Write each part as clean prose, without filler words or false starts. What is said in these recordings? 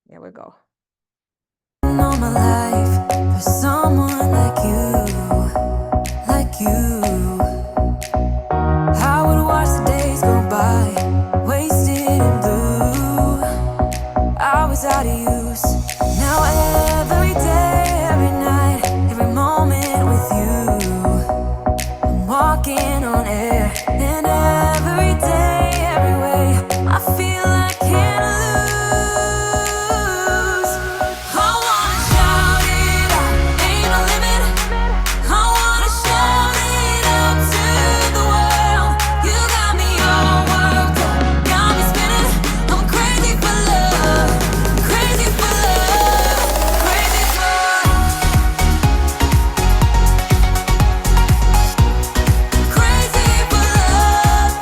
Here we go. All my life for someone like you. I would watch the days go by, wasted and blue. I was out of use. Now every day, every night, every moment with you, I'm walking on air. And every day, every way, I feel I can't lose. I wanna shout it out, ain't no limit. I wanna shout it out to the world. You got me all worked up, got me spinning. I'm crazy for love, crazy for love, crazy for crazy for love.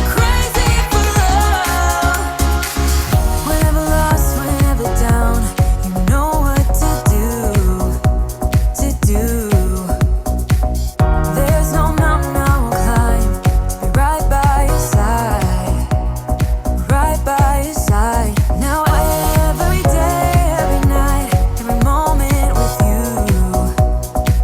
Crazy for love. Whenever lost, whenever down, you know what to do, to do. There's no mountain I won't climb to be right by your side, right by your side. Now every day, every night, every moment with you,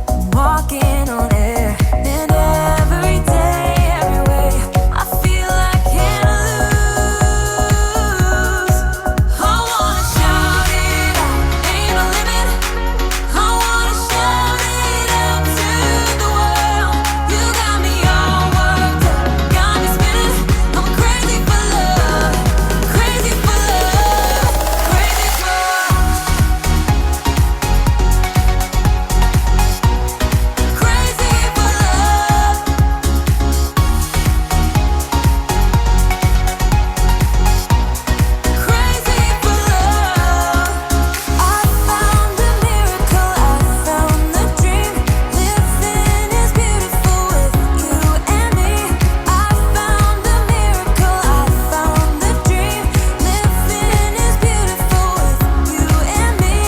I'm walking on air. And every day, every way, I feel I can't lose. I wanna shout it out, ain't no limit. I wanna shout it out to the world. You got me all worked up, got me spinning. I'm crazy for love, crazy for love, crazy for crazy for love. Crazy for love. I found a miracle, I found the dream. Living is beautiful with you and me. I found a miracle, I found the dream. Living is beautiful with you and me.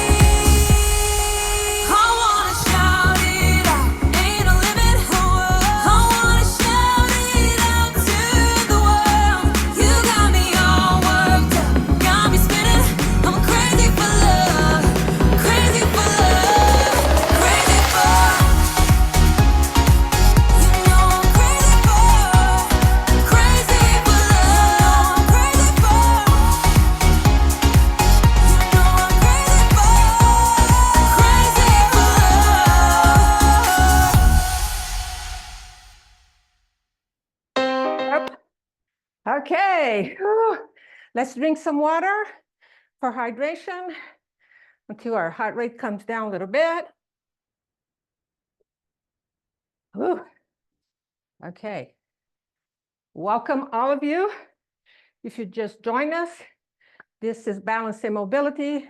I wanna shout it out, ain't no limit. I wanna shout it out to the world. You got me all worked up, got me spinning. I'm crazy for love, crazy for love, crazy for. You know I'm crazy for, crazy for love, crazy for. You know I'm crazy for, crazy for love. Up. Okay. Whew. Let's drink some water for hydration until our heart rate comes down a little bit. Whew. Okay. Welcome, all of you. If you just joined us, this is Balance and Mobility,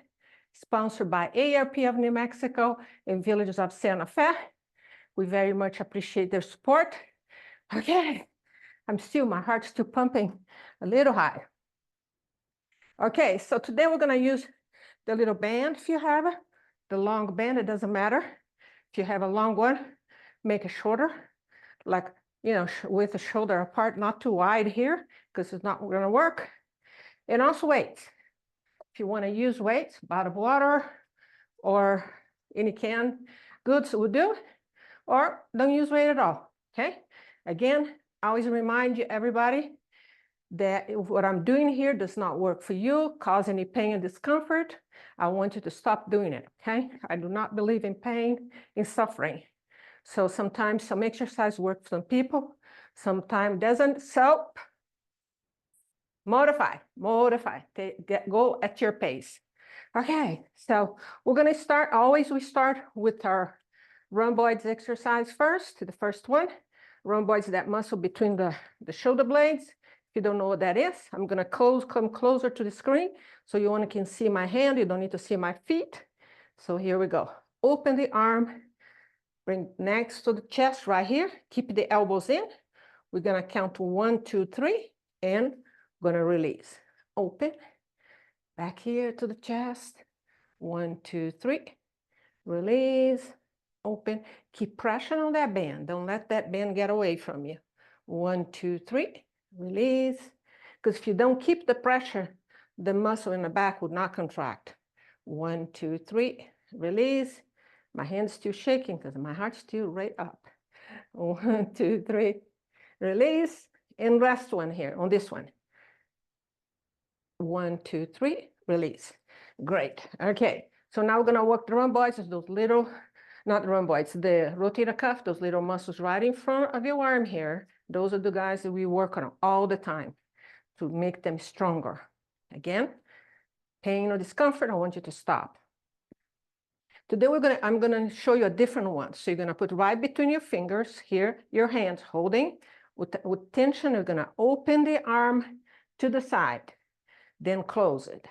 sponsored by AARP of New Mexico and Villages of Santa Fe. We very much appreciate their support. Okay, my heart's still pumping a little high. Okay, so today we're gonna use the little band if you have the long band, it doesn't matter. If you have a long one, make it shorter, like, with the shoulder apart, not too wide here, because it's not gonna work. And also weights. If you wanna use weights, bottle of water or any canned goods will do, or don't use weight at all, okay? Again, I always remind you, everybody, that what I'm doing here does not work for you, cause any pain and discomfort. I want you to stop doing it, okay? I do not believe in pain and suffering. So sometimes some exercise works for some people, sometimes doesn't. So modify, go at your pace. Okay, so we're gonna start, we start with our rhomboids exercise first, the first one. Rhomboids, that muscle between the shoulder blades. If you don't know what that is, I'm gonna come closer to the screen so you only can see my hand, you don't need to see my feet. So here we go. Open the arm, bring next to the chest right here, keep the elbows in. We're gonna count to 1, 2, 3, and gonna release. Open, back here to the chest. 1, 2, 3, release, open. Keep pressure on that band. Don't let that band get away from you. 1, 2, 3, release. Because if you don't keep the pressure, the muscle in the back would not contract. 1, 2, 3, release. My hand's still shaking because my heart's still right up. 1, 2, 3, release. And last one here on this one. 1, 2, 3, release. Great. Okay. So now we're going to work the rhomboids, those little, not the rhomboids, the rotator cuff, those little muscles right in front of your arm here. Those are the guys that we work on all the time to make them stronger. Again, pain or discomfort, I want you to stop. Today I'm gonna show you a different one. So you're gonna put right between your fingers here, your hands holding. With tension, you're gonna open the arm to the side, then close it.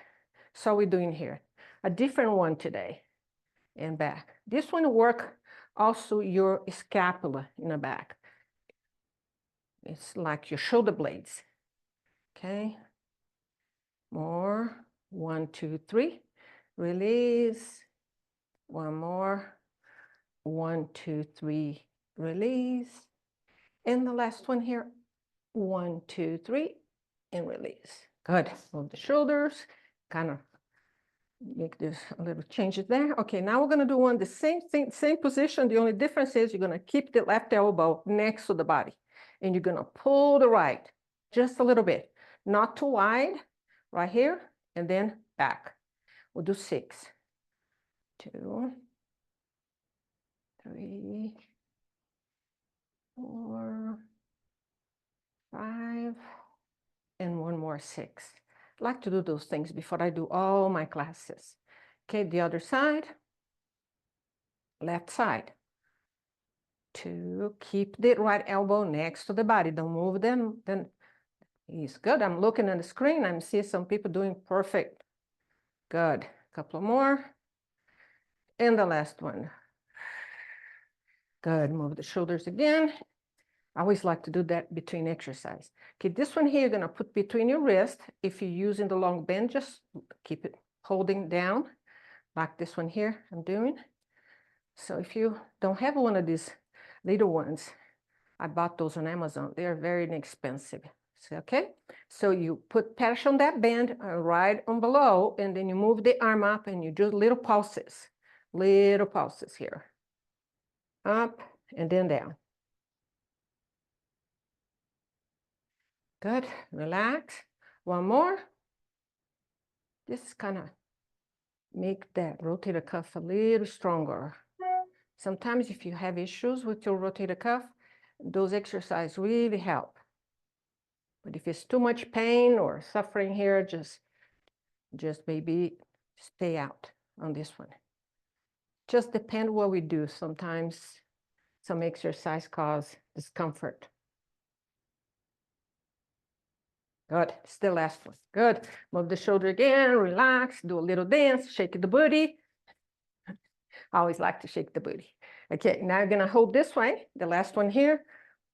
So we're doing here. A different one today, and back. This one work also your scapula in the back. It's like your shoulder blades. Okay. More. 1, 2, 3. Release. One more. 1, 2, 3. Release. And the last one here. 1, 2, 3. And release. Good. Move the shoulders. Kind of make this a little changes there. Okay, now we're going to do one the same thing, same position. The only difference is you're going to keep the left elbow next to the body. And you're going to pull the right just a little bit. Not too wide. Right here. And then back. We'll do 6. 2, 3, 4, 5, and one more 6. I like to do those things before I do all my classes. Okay, the other side, left side. 2, keep the right elbow next to the body. Don't move them. Then it's good. I'm looking at the screen. I'm seeing some people doing perfect. Good. A couple more. And the last one. Good. Move the shoulders again. I always like to do that between exercise. Okay, this one here, you're going to put between your wrist. If you're using the long bend, just keep it holding down, like this one here I'm doing. So if you don't have one of these little ones, I bought those on Amazon. They're very inexpensive. So, okay, so you put pressure on that band right on below, and then you move the arm up and you do little pulses here. Up and then down. Good, relax. One more. This is kind of make that rotator cuff a little stronger. Sometimes if you have issues with your rotator cuff, those exercises really help. But if it's too much pain or suffering here, just maybe stay out on this one. Just depend what we do. Sometimes some exercise cause discomfort. Good, it's the last one. Good, move the shoulder again, relax, do a little dance, shake the booty. I always like to shake the booty. Okay, now you're gonna hold this way, the last one here.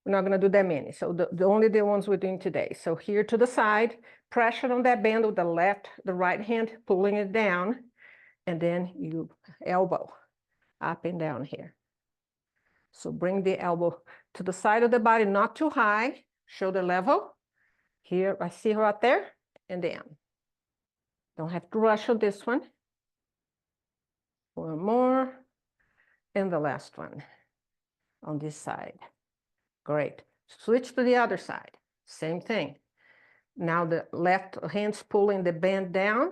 We're not gonna do that many, so the only the ones we're doing today. So here to the side, pressure on that band with the right hand, pulling it down, and then you elbow up and down here. So bring the elbow to the side of the body, not too high, shoulder level. Here, I see her out there, and down. Don't have to rush on this one. One more, and the last one on this side. Great. Switch to the other side. Same thing. Now the left hand's pulling the band down.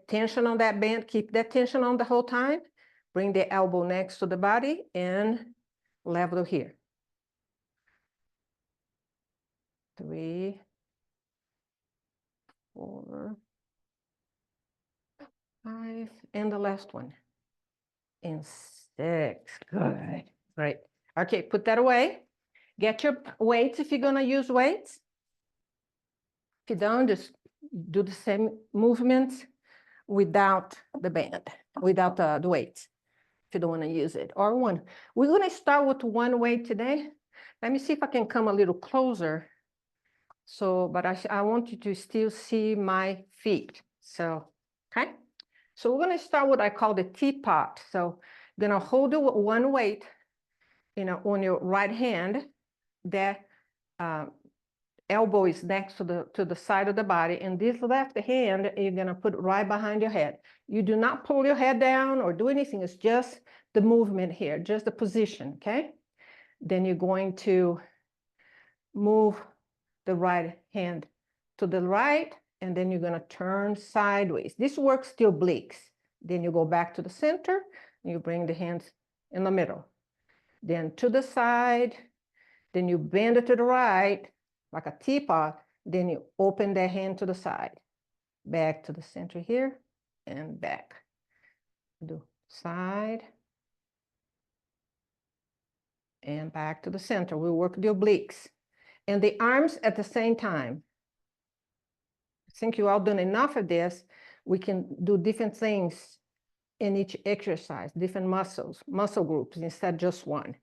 Tension on that band. Keep that tension on the whole time. Bring the elbow next to the body and level here. 3, 4, 5, and the last one. And 6. Good. Great. Okay, put that away. Get your weights if you're going to use weights. If you don't, just do the same movements without the band, without the weights, if you don't want to use it, or one. We're going to start with one weight today. Let me see if I can come a little closer. So, but I want you to still see my feet. So, okay. So we're going to start with what I call the teapot. So you're going to hold one weight, on your right hand, that elbow is next to the side of the body, and this left hand, you're gonna put right behind your head. You do not pull your head down or do anything, it's just the movement here, just the position, okay? Then you're going to move the right hand to the right, and then you're gonna turn sideways. This works still obliques. Then you go back to the center, and you bring the hands in the middle. Then to the side, then you bend it to the right, like a teapot, then you open that hand to the side. Back to the center here, and back. Do side, and back to the center. We work the obliques. And the arms at the same time. I think you all done enough of this. We can do different things in each exercise, different muscle groups, instead of just one.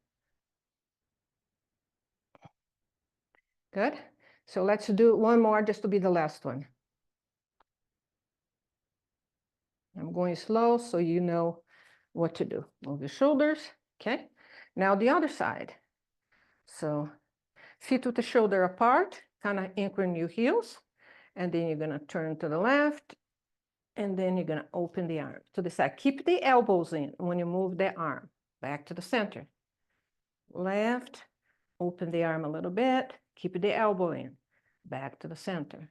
Good. So let's do one more just to be the last one. I'm going slow so you know what to do. Move your shoulders, okay? Now the other side. So feet with the shoulder apart, kind of anchoring your heels, and then you're gonna turn to the left, and then you're gonna open the arm to the side. Keep the elbows in when you move the arm, back to the center. Left, open the arm a little bit, keep the elbow in, back to the center.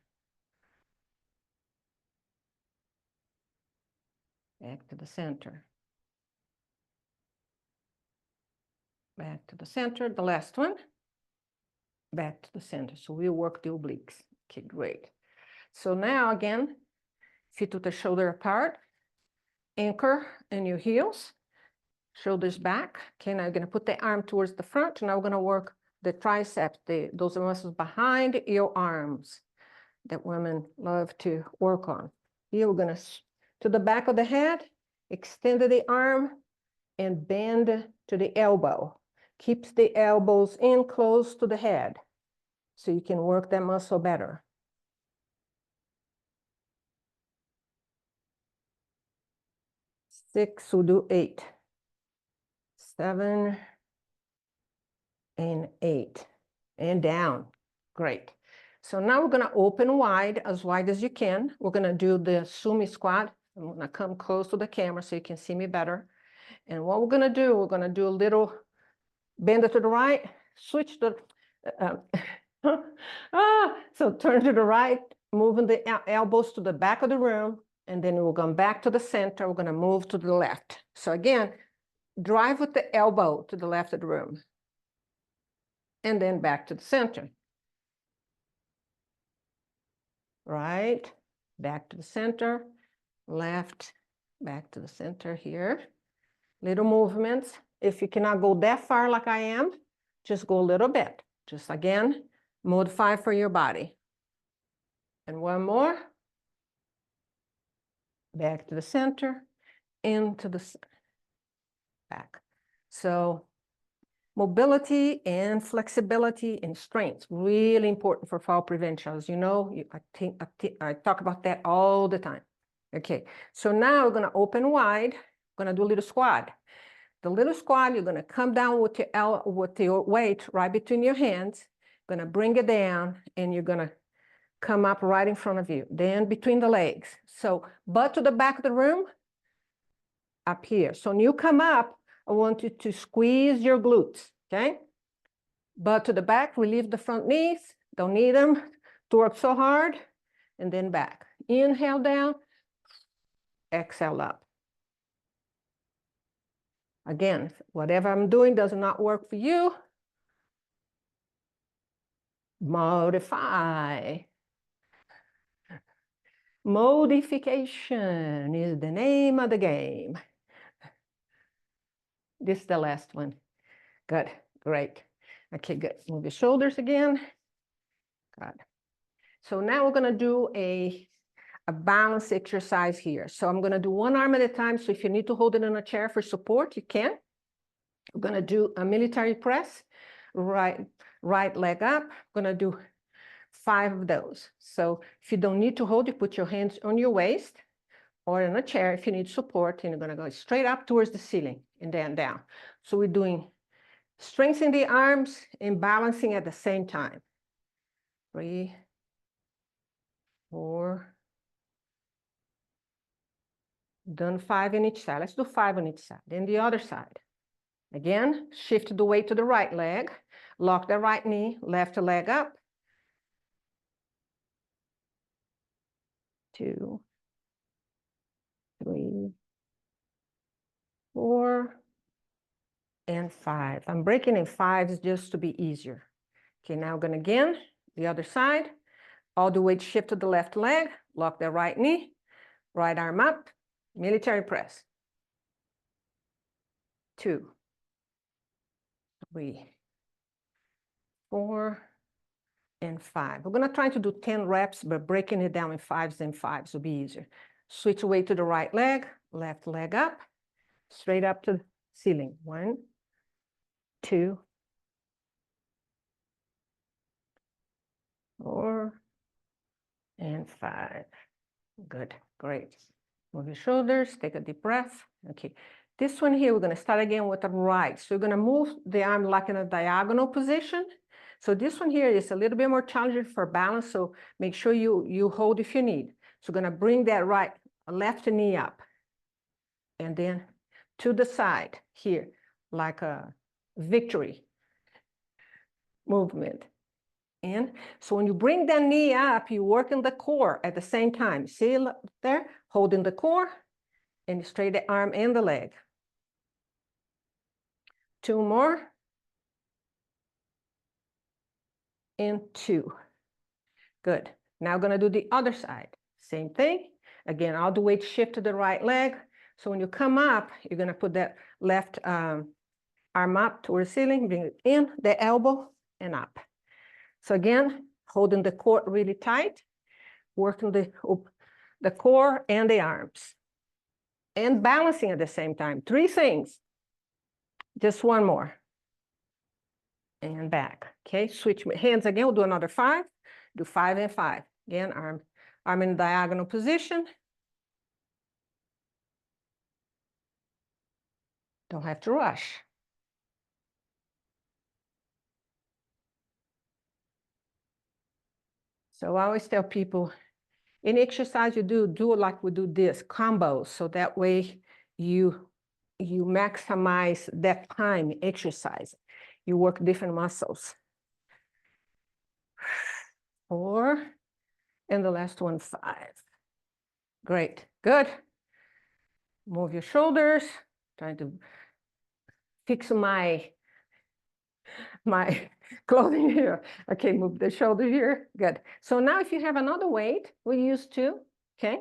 Back to the center. Back to the center, the last one. Back to the center. So we work the obliques. Okay, great. So now again, feet with the shoulder apart, anchor in your heels, shoulders back. Okay, now you're gonna put the arm towards the front. Now we're gonna work the triceps, those muscles behind your arms that women love to work on. Here we're gonna to the back of the head, extend the arm, and bend to the elbow. Keeps the elbows in close to the head, so you can work that muscle better. Six, we'll do 8. 7 and 8. And down. Great. So now we're gonna open wide as you can. We're gonna do the sumi squat. I'm gonna come close to the camera so you can see me better. And what we're gonna do a little bend it to the right, switch the, so turn to the right, moving the elbows to the back of the room, and then we'll come back to the center. We're gonna move to the left. So again, drive with the elbow to the left of the room, and then back to the center. Right, back to the center, left, back to the center here. Little movements. If you cannot go that far like I am, just go a little bit. Just again, modify for your body. And one more. Back to the center, into the back. So mobility and flexibility and strength, really important for fall prevention. As you know, I talk about that all the time. Okay, so now we're gonna open wide. We're gonna do a little squat. The little squat, you're gonna come down with your weight right between your hands. Gonna bring it down, and you're gonna come up right in front of you. Then between the legs. So butt to the back of the room, up here. So when you come up, I want you to squeeze your glutes, okay? Butt to the back, relieve the front knees. Don't need them to work so hard. And then back. Inhale down, exhale up. Again, whatever I'm doing does not work for you, modify. Modification is the name of the game. This is the last one. Good, great. Okay, good. Move your shoulders again. Good. So now we're gonna do a balance exercise here. So I'm gonna do one arm at a time. So if you need to hold it in a chair for support, you can. We're gonna do a military press, right leg up. We're gonna do 5 of those. So if you don't need to hold, you put your hands on your waist or in a chair if you need support, and you're gonna go straight up towards the ceiling and then down. So we're doing strengthening the arms and balancing at the same time. 3, 4. Done 5 in each side. Let's do 5 on each side. Then the other side. Again, shift the weight to the right leg. Lock the right knee, left leg up. 2, 3, 4, and 5. I'm breaking in 5s just to be easier. Okay, now I'm gonna again, the other side. All the weight shift to the left leg, lock the right knee, right arm up, military press. 2, 3, 4, and 5. We're gonna try to do 10 reps, but breaking it down in 5s and 5s will be easier. Switch weight to the right leg, left leg up, straight up to the ceiling. 1, 2, 4, and 5. Good, great. Move your shoulders, take a deep breath. Okay, this one here, we're gonna start again with the right. So you're gonna move the arm like in a diagonal position. So this one here is a little bit more challenging for balance, so make sure you hold if you need. So we're gonna bring that left knee up, and then to the side here, like a victory movement. And so when you bring that knee up, you work in the core at the same time. See there, holding the core, and straight the arm and the leg. 2 more. And 2. Good. Now I'm gonna do the other side. Same thing. Again, all the weight shift to the right leg. So when you come up, you're gonna put that left arm up towards the ceiling, bring it in, the elbow, and up. So again, holding the core really tight, working the core and the arms, and balancing at the same time. 3 things. Just 1 more. And back. Okay, switch hands again. We'll do another 5. Do 5 and 5. Again, arm in diagonal position. Don't have to rush. So I always tell people, any exercise you do it like we do this, combos, so that way you maximize that time exercise. You work different muscles. 4, and the last one, 5. Great, good. Move your shoulders. Trying to fix my clothing here. Okay, move the shoulder here. Good. So now if you have another weight, we use 2. Okay.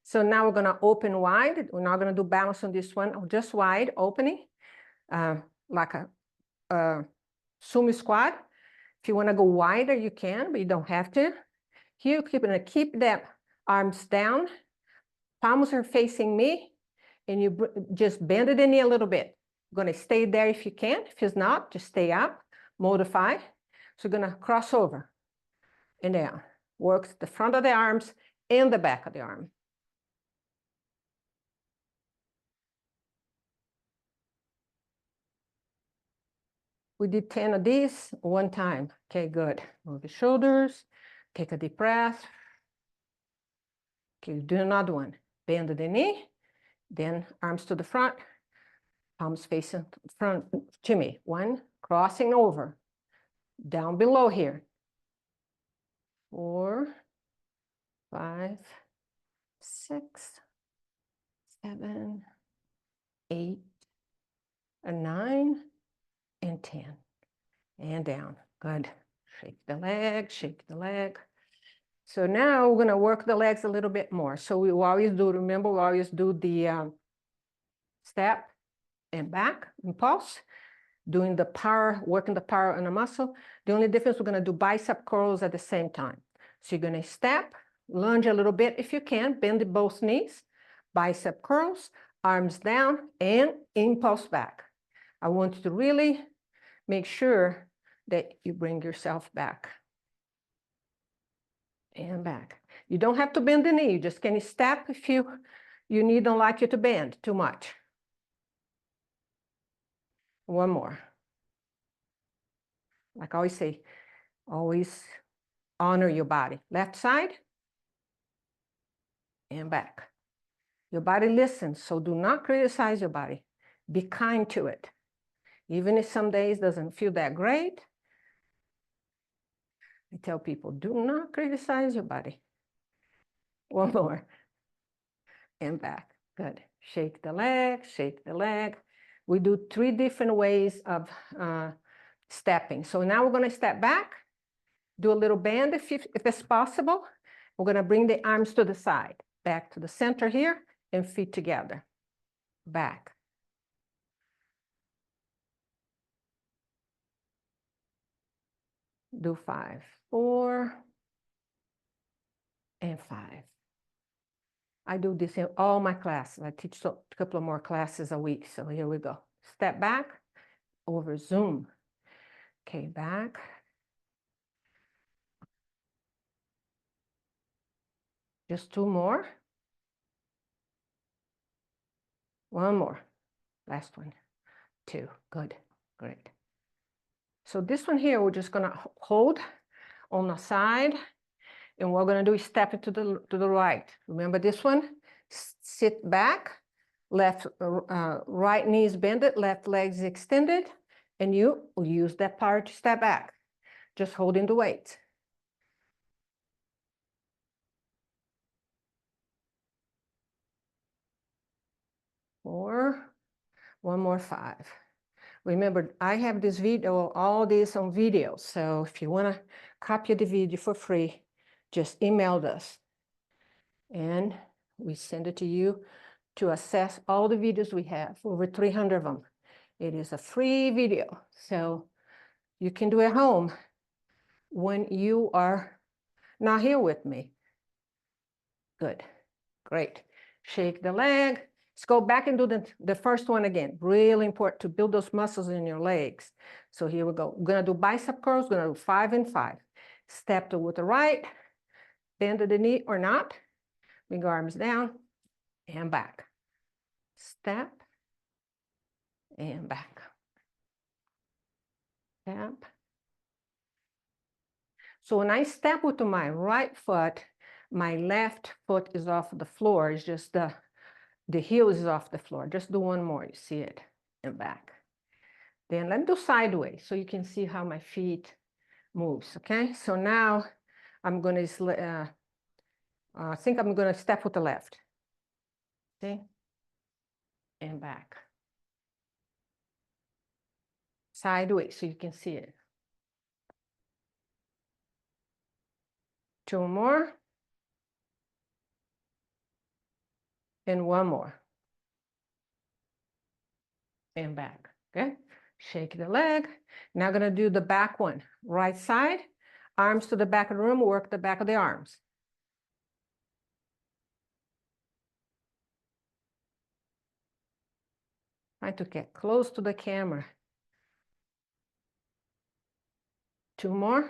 So now we're gonna open wide. We're not gonna do balance on this one, just wide opening, like a sumo squat. If you wanna go wider, you can, but you don't have to. Here, you're gonna keep that arms down. Palms are facing me, and you just bend the knee a little bit. You're gonna stay there if you can. If it's not, just stay up, modify. So you're gonna cross over and down. Work the front of the arms and the back of the arm. We did 10 of these 1 time. Okay, good. Move the shoulders, take a deep breath. Okay, do another one. Bend the knee, then arms to the front, palms facing front to me. 1, crossing over, down below here. 4, 5, 6, 7, 8, and 9, and 10. And down. Good. Shake the leg, shake the leg. So now we're gonna work the legs a little bit more. So we always do, remember, we always do the step and back and pulse, doing the power, working the power on the muscle. The only difference, we're gonna do bicep curls at the same time. So you're gonna step, lunge a little bit if you can, bend both knees, bicep curls, arms down, and impulse back. I want you to really make sure that you bring yourself back. And back. You don't have to bend the knee, you just can step if you need, don't like you to bend too much. 1 more. Like I always say, always honor your body. Left side and back. Your body listens, so do not criticize your body. Be kind to it. Even if some days doesn't feel that great, I tell people, do not criticize your body. One more. And back. Good. Shake the leg, shake the leg. We do 3 different ways of stepping. So now we're going to step back, do a little bend if it's possible. We're going to bring the arms to the side, back to the center here, and feet together. Back. Do 5, 4, and 5. I do this in all my classes. I teach a couple of more classes a week. So here we go. Step back, over zoom. Okay, back. Just 2 more. 1 more. Last one. 2. Good. Great. So this one here, we're just gonna hold on the side, and what we're gonna do is step it to the right. Remember this one? Sit back, left, right knees bended, left legs extended, and you will use that part to step back, just holding the weight. Four, 1 more 5. Remember, I have this video, all this on video. So if you want to copy the video for free, just email us. And we send it to you to access all the videos we have, over 300 of them. It is a free video. So you can do it at home when you are not here with me. Good. Great. Shake the leg. Let's go back and do the first one again. Really important to build those muscles in your legs. So here we go. We're going to do bicep curls. We're going to do 5 and 5. Step to the right. Bend the knee or not. Bring arms down and back. Step and back. Step. So when I step with my right foot, my left foot is off the floor. It's just the heel is off the floor. Just do 1 more. You see it. And back. Then let me do sideways so you can see how my feet moves, okay? So now I'm going to, I think I'm going to step with the left. See? And back. Sideways so you can see it. 2 more. And 1 more. And back, okay? Shake the leg. Now I'm going to do the back one. Right side, arms to the back of the room, work the back of the arms. Try to get close to the camera. 2 more.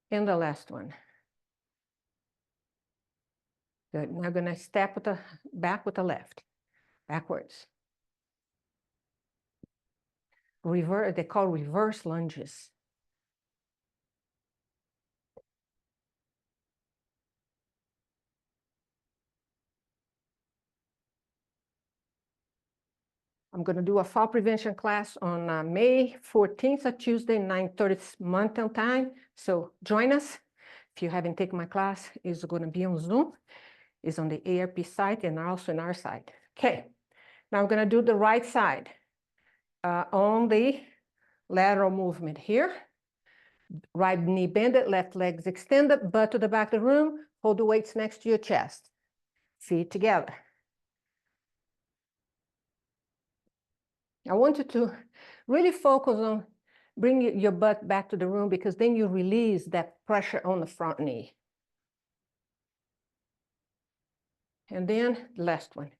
And the last one. Good. Now I'm going to step with the back with the left. Backwards. Reverse, they call reverse lunges. I'm going to do a fall prevention class on May 14th, a Tuesday, 9:30 Mountain Time. So join us. If you haven't taken my class, it's going to be on Zoom. It's on the AARP site and also on our site. Okay, now I'm going to do the right side on the lateral movement here. Right knee bended, left legs extended, butt to the back of the room. Hold the weights next to your chest. Feet together. I want you to really focus on bringing your butt back to the room because then you release that pressure on the front knee. And then the last one.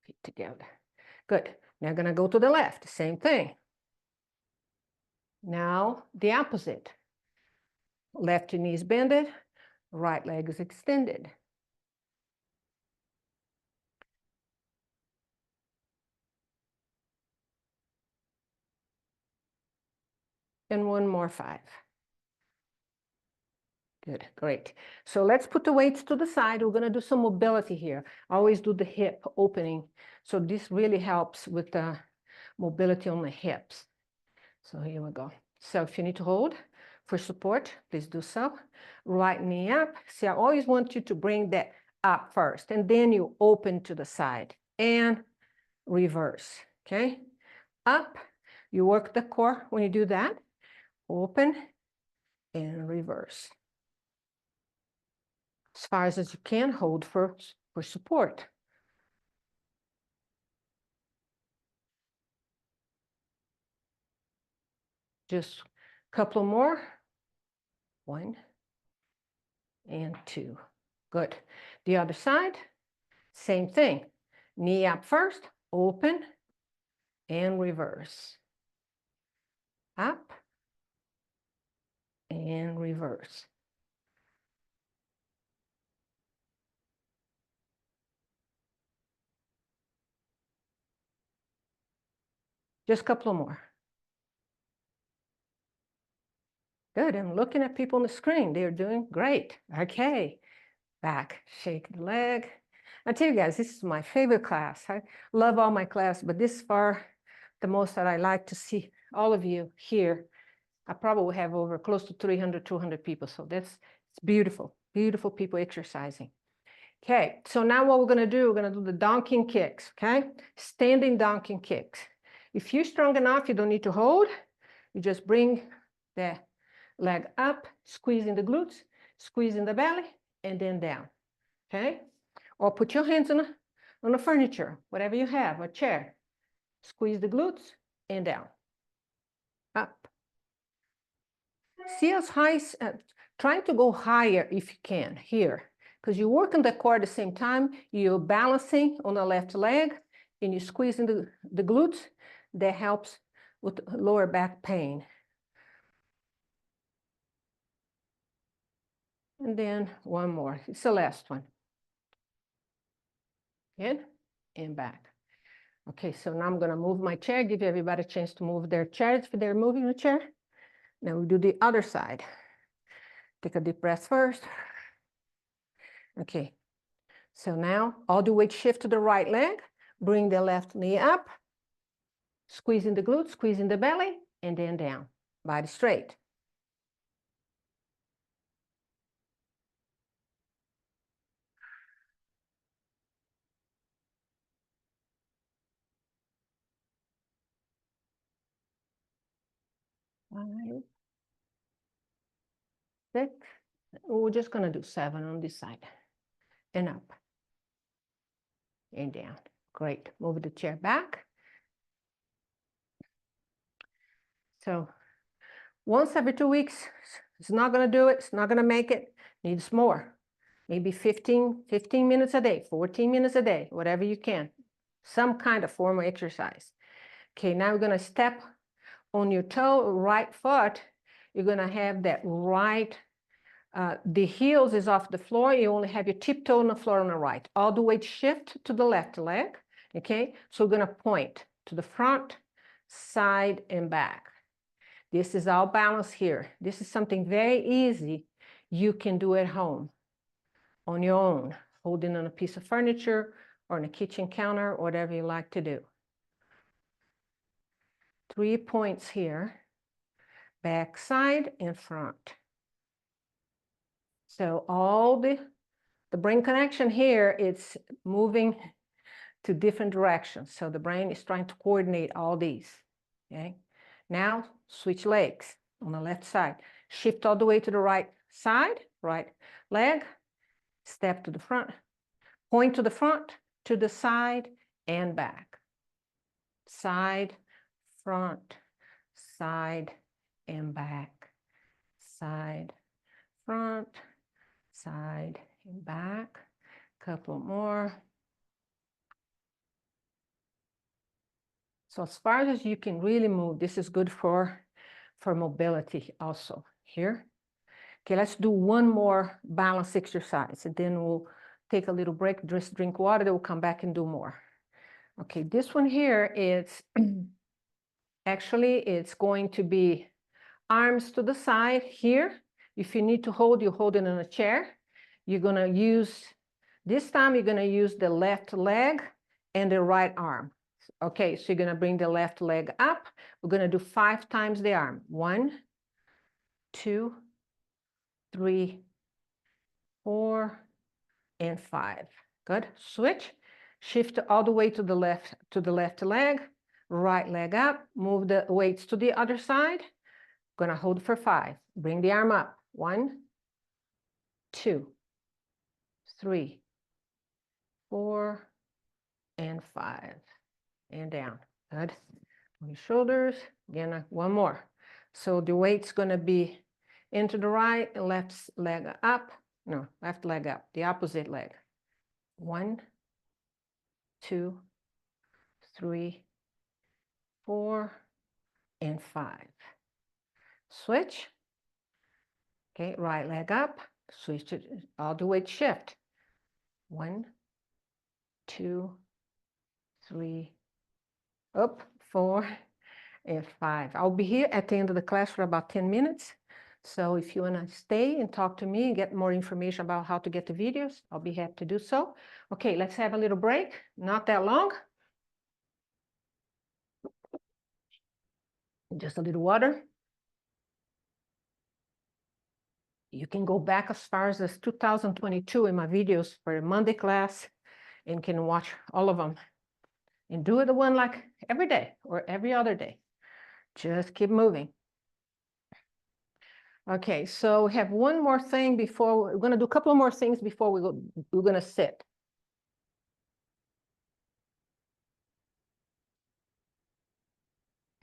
Feet together. Good. Now I'm going to go to the left. Same thing. Now the opposite. Left knee is bended, right leg is extended. and one more 5. Good, great. So let's put the weights to the side. We're gonna do some mobility here. I always do the hip opening. So this really helps with the mobility on the hips. So here we go. So if you need to hold for support, please do so. Right knee up. See, I always want you to bring that up first, and then you open to the side and reverse, okay? Up, you work the core when you do that. Open and reverse. As far as you can, hold for support. Just a couple more. 1 and 2. Good. The other side, same thing. Knee up first, open and reverse. Up and reverse. Just a couple more. Good. I'm looking at people on the screen. They're doing great. Okay. Back. Shake the leg. I tell you guys, this is my favorite class. I love all my class, but this is far the most that I like to see all of you here. I probably have over close to 300, 200 people. So it's beautiful, beautiful people exercising. Okay, so now what we're gonna do, we're gonna do the donking kicks, okay? Standing donking kicks. If you're strong enough, you don't need to hold. You just bring the leg up, squeezing the glutes, squeezing the belly, and then down, okay? Or put your hands on the furniture, whatever you have, a chair. Squeeze the glutes and down, up. See as high, trying to go higher if you can, here. Because you work on the core at the same time, you're balancing on the left leg, and you're squeezing the glutes. That helps with lower back pain. And then one more. It's the last one. In and back. Okay, so now I'm going to move my chair, give everybody a chance to move their chairs if they're moving the chair. Now we do the other side. Take a deep breath first. Okay, so now all the weight shift to the right leg. Bring the left knee up. Squeezing the glutes, squeezing the belly, and then down. Body straight. Five, 6. We're just going to do 7 on this side. And up. And down. Great. Move the chair back. So once every 2 weeks, it's not going to do it. It's not going to make it. Needs more. Maybe 15 minutes a day, 14 minutes a day, whatever you can. Some kind of form of exercise. Okay, now we're going to step on your toe, right foot. You're going to have that right, the heels is off the floor. You only have your tiptoe on the floor on the right. All the weight shift to the left leg. Okay, so we're going to point to the front, side, and back. This is our balance here. This is something very easy you can do at home on your own, holding on a piece of furniture or on a kitchen counter, whatever you like to do. 3 points here, back, side, and front. So all the brain connection here, it's moving to different directions. So the brain is trying to coordinate all these, okay? Now, switch legs on the left side. Shift all the way to the right side, right leg, step to the front, point to the front, to the side, and back. Side, front, side, and back. Side, front, side, and back. Couple more. So as far as you can really move, this is good for mobility also here. Okay, let's do one more balance exercise, and then we'll take a little break, just drink water, then we'll come back and do more. Okay, this one here is, actually, it's going to be arms to the side here. If you need to hold, you hold it in a chair. You're gonna use, this time you're gonna use the left leg and the right arm. Okay, so you're gonna bring the left leg up. We're gonna do 5 times the arm. 1, 2, 3, 4, and 5. Good. Switch. Shift all the way to the left leg. Right leg up. Move the weights to the other side. Gonna hold for 5. Bring the arm up. 1, 2, 3, 4, and 5. And down. Good. On your shoulders. Again, one more. So the weight's gonna be into the right, left leg up. No, left leg up. The opposite leg. 1, 2, 3, 4, and 5. Switch. Okay, right leg up. Switch to all the way shift. 1, 2, 3, up, 4, and 5. I'll be here at the end of the class for about 10 minutes. So if you want to stay and talk to me and get more information about how to get the videos, I'll be happy to do so. Okay, let's have a little break. Not that long. Just a little water. You can go back as far as 2022 in my videos for a Monday class and can watch all of them. And do it the one like every day or every other day. Just keep moving. Okay, so we have one more thing before, we're gonna do a couple of more things before we're gonna sit.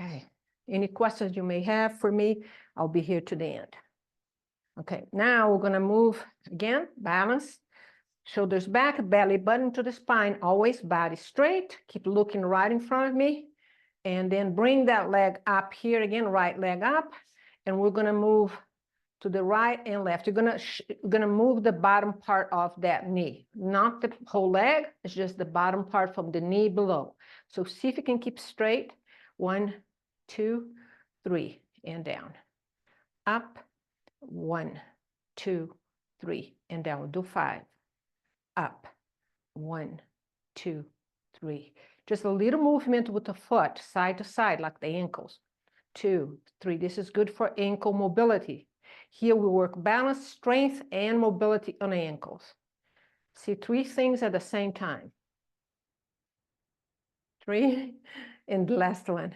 Okay, any questions you may have for me, I'll be here to the end. Okay, now we're gonna move again, balance, shoulders back, belly button to the spine, always body straight, keep looking right in front of me, and then bring that leg up here again, right leg up, and we're gonna move to the right and left. You're gonna move the bottom part of that knee, not the whole leg, it's just the bottom part from the knee below. So see if you can keep straight. 1, 2, 3, and down. Up, 1, 2, 3, and down. We'll do 5. Up, 1, 2, 3. Just a little movement with the foot, side to side, like the ankles. 2, 3. This is good for ankle mobility. Here we work balance, strength, and mobility on the ankles. See 3 things at the same time. 3, and the last one.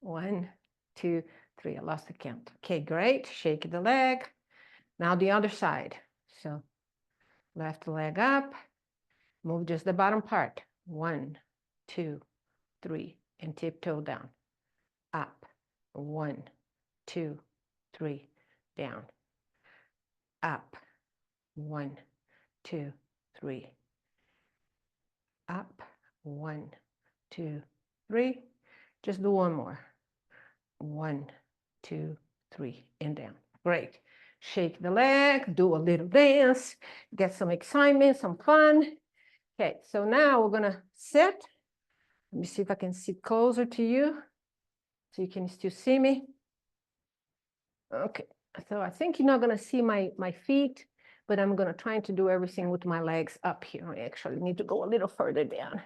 1, 2, 3. I lost the count. Okay, great. Shake the leg. Now the other side. So left leg up. Move just the bottom part. 1, 2, 3, and tiptoe down. Up. 1, 2, 3, down. Up. 1, 2, 3. Up. 1, 2, 3. Just do one more. 1, 2, 3, and down. Great. Shake the leg, do a little dance, get some excitement, some fun. Okay, so now we're gonna sit. Let me see if I can sit closer to you so you can still see me. Okay, so I think you're not gonna see my feet, but I'm gonna try to do everything with my legs up here. I actually need to go a little further down.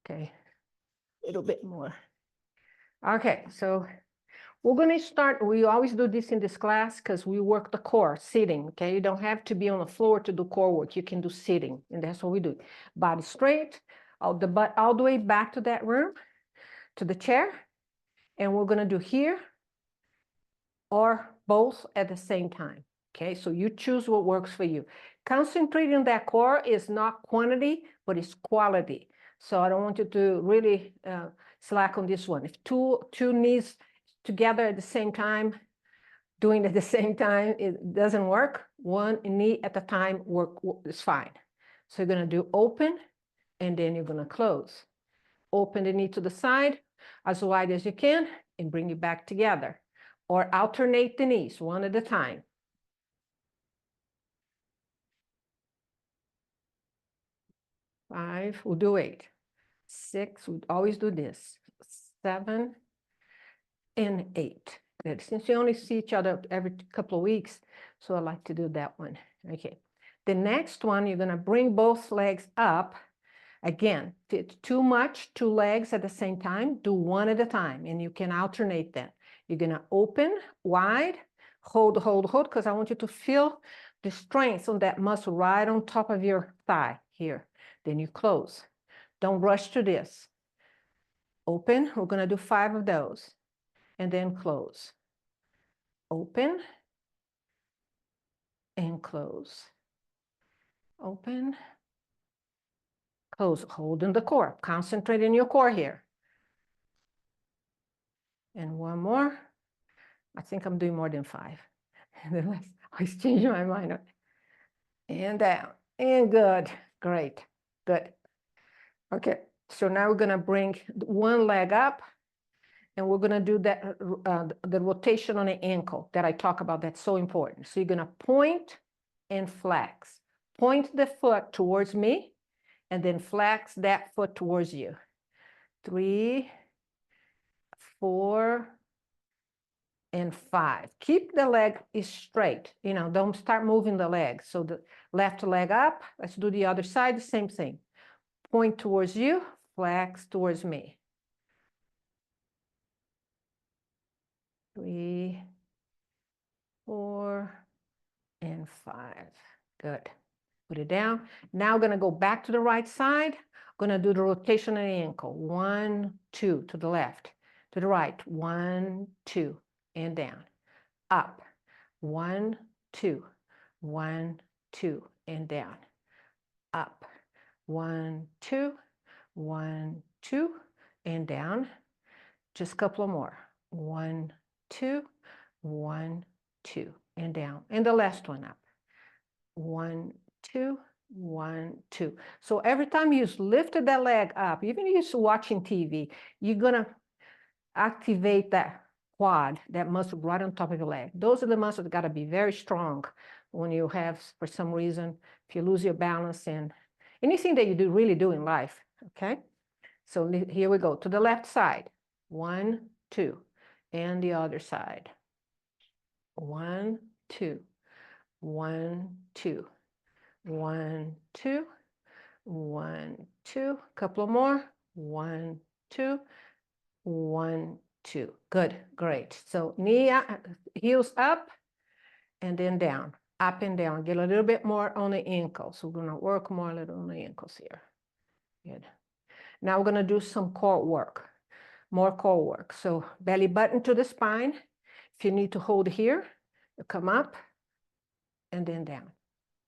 Okay, a little bit more. Okay, so we're going to start. We always do this in this class because we work the core, sitting, okay? You don't have to be on the floor to do core work. You can do sitting, and that's what we do. Body straight, all the way back to that room, to the chair, and we're going to do here or both at the same time, okay? So you choose what works for you. Concentrating on that core is not quantity, but it's quality. So I don't want you to really slack on this one. If two knees together at the same time, doing it at the same time, it doesn't work. One knee at a time is fine. So you're gonna do open, and then you're gonna close. Open the knee to the side, as wide as you can, and bring it back together. Or alternate the knees, one at a time. 5, we'll do 8. 6, we always do this. 7, and 8. Good. Since you only see each other every couple of weeks, so I like to do that one. Okay. The next one, you're going to bring both legs up. Again, if it's too much, 2 legs at the same time, do one at a time, and you can alternate them. You're going to open wide, hold, because I want you to feel the strength on that muscle right on top of your thigh here. Then you close. Don't rush to this. Open, we're going to do 5 of those, and then close. Open and close. Open, close, holding the core. Concentrate in your core here. And one more. I think I'm doing more than 5. And then I always change my mind. And down, and good, great, good. Okay, so now we're gonna bring one leg up, and we're gonna do that, the rotation on the ankle that I talk about, that's so important. So you're gonna point and flex. Point the foot towards me, and then flex that foot towards you. 3, 4, and 5. Keep the leg straight, don't start moving the leg. So the left leg up, let's do the other side, the same thing. Point towards you, flex towards me. 3, 4, and 5. Good. Put it down. Now I'm gonna go back to the right side. I'm gonna do the rotation of the ankle. 1, 2, to the left, to the right, 1, 2, and down. Up, 1, 2, 1, 2, and down. Up, 1, 2, 1, 2, and down. Just a couple more. 1, 2, 1, 2, and down. And the last one up. 1, 2, 1, 2. So every time you lifted that leg up, even if you're watching TV, you're gonna activate that quad, that muscle right on top of your leg. Those are the muscles that got to be very strong when you have, for some reason, if you lose your balance and anything that you really do in life, okay? So here we go, to the left side. 1, 2, and the other side. 1, 2, 1, 2, 1, 2, 1, 2, couple more. 1, 2, 1, 2. Good, great. So knee, heels up, and then down, up and down. Get a little bit more on the ankles. So we're gonna work more a little on the ankles here. Good. Now we're gonna do some core work, more core work. So belly button to the spine. If you need to hold here, you come up, and then down,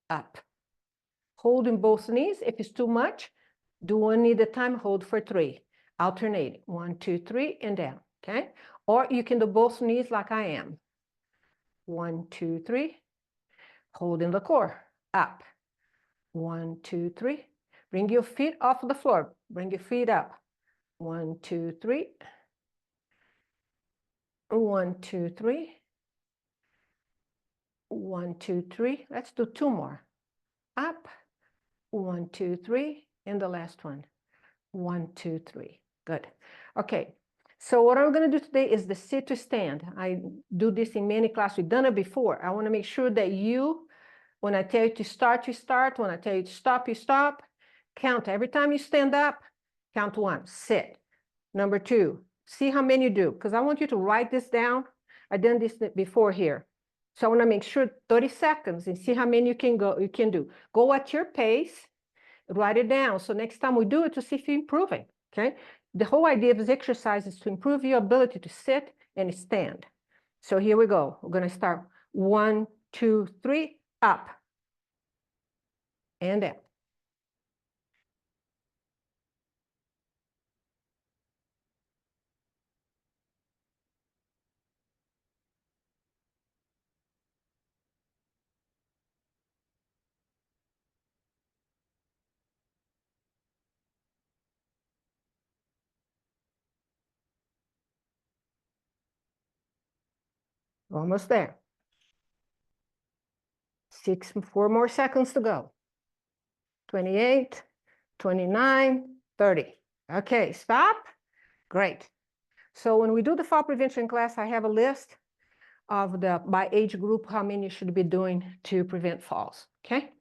up. Holding both knees. If it's too much, do one knee at a time, hold for 3. Alternate, 1, 2, 3, and down, okay? Or you can do both knees like I am. 1, 2, 3, holding the core, up. 1, 2, 3. Bring your feet off the floor. Bring your feet up. 1, 2, 3. 1, 2, 3. 1, 2, 3. Let's do 2 more. Up. 1, 2, 3. And the last one. 1, 2, 3. Good. Okay. So what I'm going to do today is the sit to stand. I do this in many classes. We've done it before. I want to make sure that you, when I tell you to start, you start. When I tell you to stop, you stop. Count. Every time you stand up, count 1. Sit. Number 2. See how many you do, because I want you to write this down. I've done this before here. So I want to make sure 30 seconds and see how many you can do. Go at your pace. Write it down. So next time we do it, to see if you're improving, okay? The whole idea of this exercise is to improve your ability to sit and stand. So here we go. We're going to start 1, 2, 3, up and down. Almost there. 4 more seconds to go. 28, 29, 30. Okay, stop. Great. So when we do the fall prevention class, I have a list of by age group, how many you should be doing to prevent falls, okay?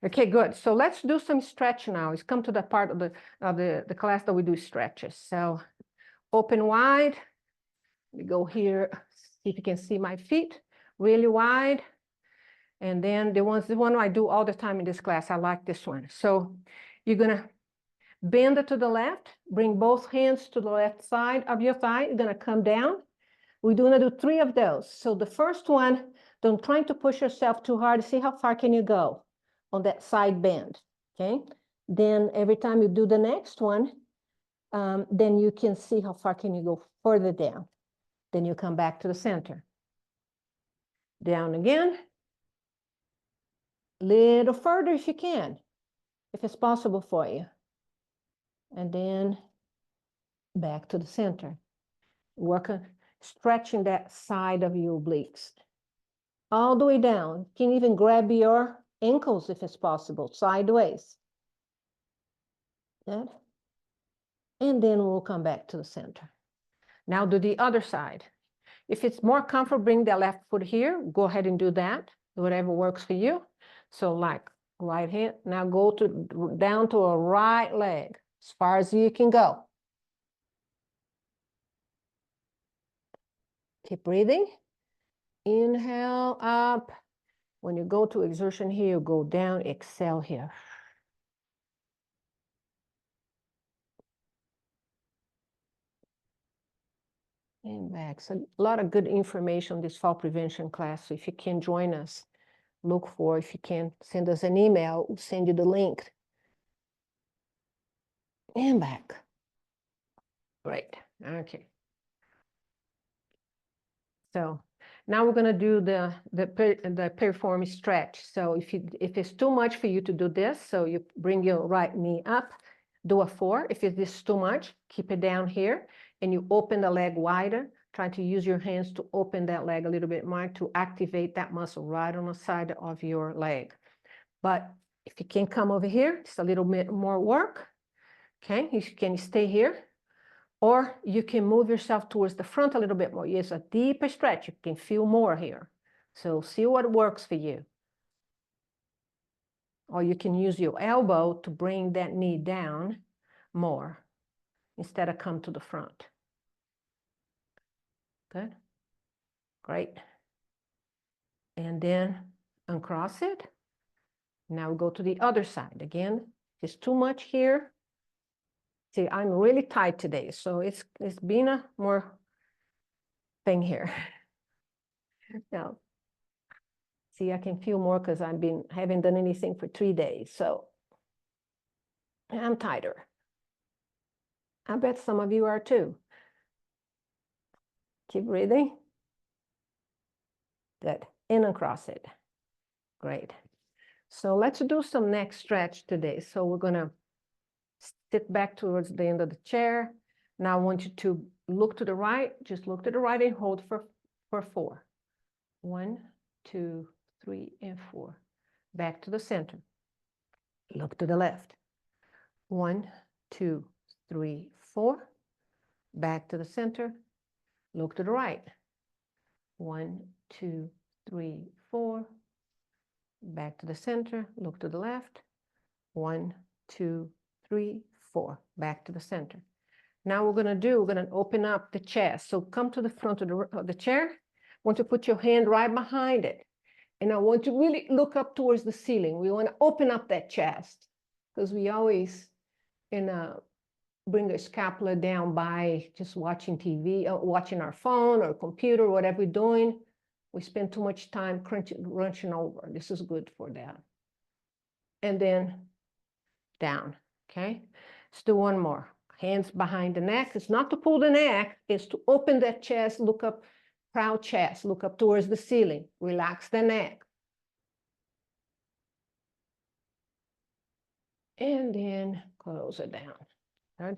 Okay, good. So let's do some stretch now. It's come to the part of the class that we do stretches. So open wide. We go here, see if you can see my feet, really wide. And then the one I do all the time in this class, I like this one. So you're gonna bend it to the left, bring both hands to the left side of your thigh. You're gonna come down. We're gonna do 3 of those. So the first one, don't try to push yourself too hard. See how far can you go on that side bend, okay? Then every time you do the next one, then you can see how far can you go further down. Then you come back to the center. Down again. Little further if you can, if it's possible for you. And then back to the center. Work on stretching that side of your obliques. All the way down. You can even grab your ankles if it's possible, sideways. Good. And then we'll come back to the center. Now do the other side. If it's more comfortable, bring the left foot here. Go ahead and do that. Whatever works for you. So like right hand. Now go down to a right leg as far as you can go. Keep breathing. Inhale up. When you go to exertion here, you go down, exhale here. And back. So a lot of good information on this fall prevention class. So if you can join us, look for, if you can, send us an email, we'll send you the link. And back. Great. Okay. So now we're going to do the piriform stretch. So if it's too much for you to do this, so you bring your right knee up, do a 4. If it is too much, keep it down here, and you open the leg wider. Try to use your hands to open that leg a little bit more to activate that muscle right on the side of your leg. But if you can come over here, it's a little bit more work. Okay, you can stay here. Or you can move yourself towards the front a little bit more. It's a deeper stretch. You can feel more here. So see what works for you. Or you can use your elbow to bring that knee down more instead of come to the front. Good. Great. And then uncross it. Now we go to the other side. Again, if it's too much here. See, I'm really tight today, so it's been a more thing here. Now, see, I can feel more because haven't done anything for 3 days, so I'm tighter. I bet some of you are too. Keep breathing. Good. In and across it. Great. So let's do some neck stretch today. So we're going to sit back towards the end of the chair. Now I want you to look to the right. Just look to the right and hold for 4. 1, 2, 3, and 4. Back to the center. Look to the left. 1, 2, 3, 4. Back to the center. Look to the right. 1, 2, 3, 4. Back to the center. Look to the left. 1, 2, 3, 4. Back to the center. Now we're going to open up the chest. So come to the front of the chair. I want to put your hand right behind it. And I want to really look up towards the ceiling. We want to open up that chest because we always bring the scapula down by just watching TV, watching our phone or computer, whatever we're doing. We spend too much time crunching over. This is good for that. And then down, okay? Let's do one more. Hands behind the neck. It's not to pull the neck, it's to open that chest, look up, proud chest, look up towards the ceiling. Relax the neck. And then close it down. Good.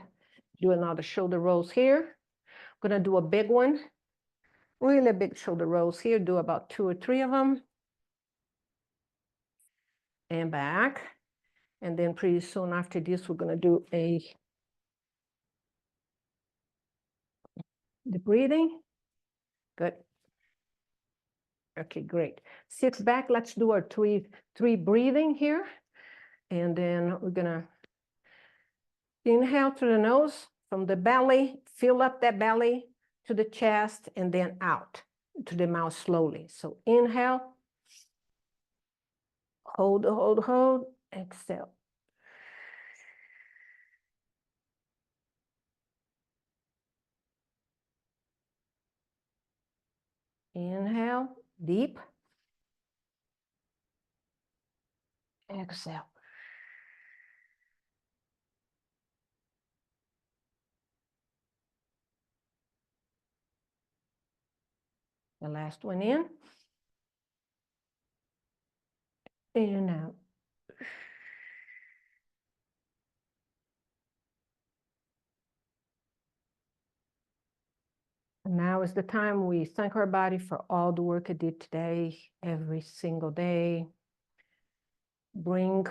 Do another shoulder rolls here. I'm going to do a big one. Really big shoulder rolls here. Do about 2 or 3 of them. And back. And then pretty soon after this, we're going to do a The breathing. Good. Okay, great. Sit back. Let's do our three breathing here. And then we're gonna inhale through the nose from the belly, fill up that belly to the chest, and then out to the mouth slowly. So inhale, hold, exhale. Inhale, deep. Exhale. The last one in. And out. And now is the time we thank our body for all the work it did today, every single day. Bring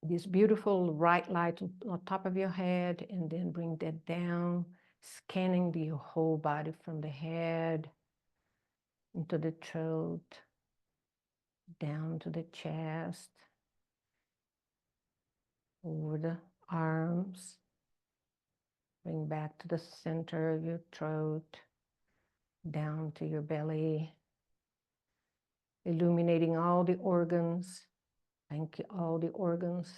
this beautiful right light on top of your head, and then bring that down, scanning the whole body from the head into the throat, down to the chest, over the arms, bring back to the center of your throat, down to your belly, illuminating all the organs. Thank you, all the organs.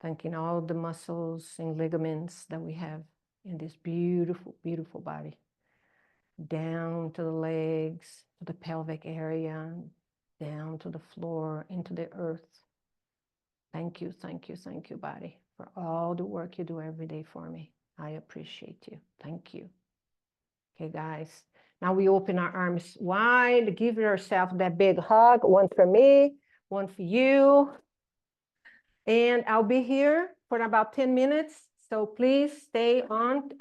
Thanking all the muscles and ligaments that we have in this beautiful, beautiful body. Down to the legs, to the pelvic area, down to the floor, into the earth. Thank you, body, for all the work you do every day for me. I appreciate you. Thank you. Okay, guys. Now we open our arms wide, give yourself that big hug, one for me, one for you. And I'll be here for about 10 minutes. So please stay on.